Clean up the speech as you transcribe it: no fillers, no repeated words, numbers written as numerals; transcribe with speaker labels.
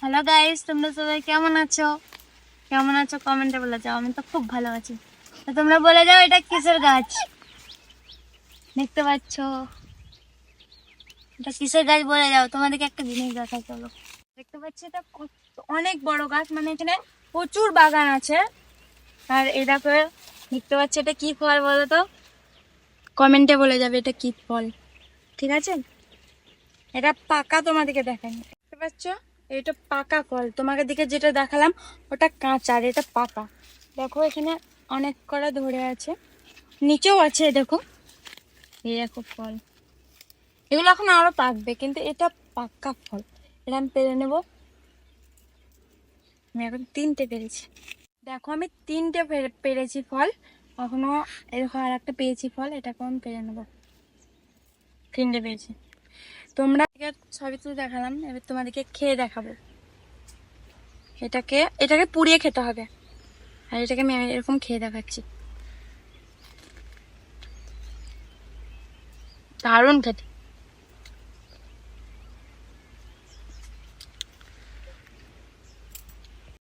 Speaker 1: Hello guys, তোমরা সবাই কেমন আছো? কমেন্টে বলে যাও। আমি তো খুব ভালো আছি। তো তোমরা বলে যাও এটা কিসের গাছ? দেখতে পাচ্ছ এটা কিসের গাছ বলে যাও। তোমাদেরকে একটা জিনিস দেখাই, চলো। দেখতে পাচ্ছ এটা অনেক বড় গাছ, মানে এখানে প্রচুর বাগান আছে। আর এই দেখো, দেখতে পাচ্ছ এটা কি ফল বলো তো? কমেন্টে বলে যাবে এটা কি ফল, ঠিক আছে? এটা পাকা, তোমাদেরকে দেখাই। দেখতে পাচ্ছ এটা পাকা ফল, তোমাকে দিকে যেটা দেখালাম ওটা কাঁচা, আর এটা পাকা। দেখো এখানে অনেক করা ধরে আছে, নিচেও আছে, দেখো। এই দেখো ফল, এগুলো এখন আরো পাকবে, কিন্তু এটা পাকা ফল। এটা আমি পেরে নেবো। আমি এখন 3টে পেরেছি। দেখো আমি 3টে পেরেছি ফল। এখনো এরকম আর একটা পেয়েছি ফল, এটাকে আমি পেরে নেবো। 3টে পেয়েছি। তোমরা সবই তো দেখালাম, এবার তোমাদেরকে খেয়ে দেখাবো। এটাকে পুড়িয়ে খেতে হবে, আর এটাকে আমি এরকম খেয়ে দেখাচ্ছি। দারুণ খেতে।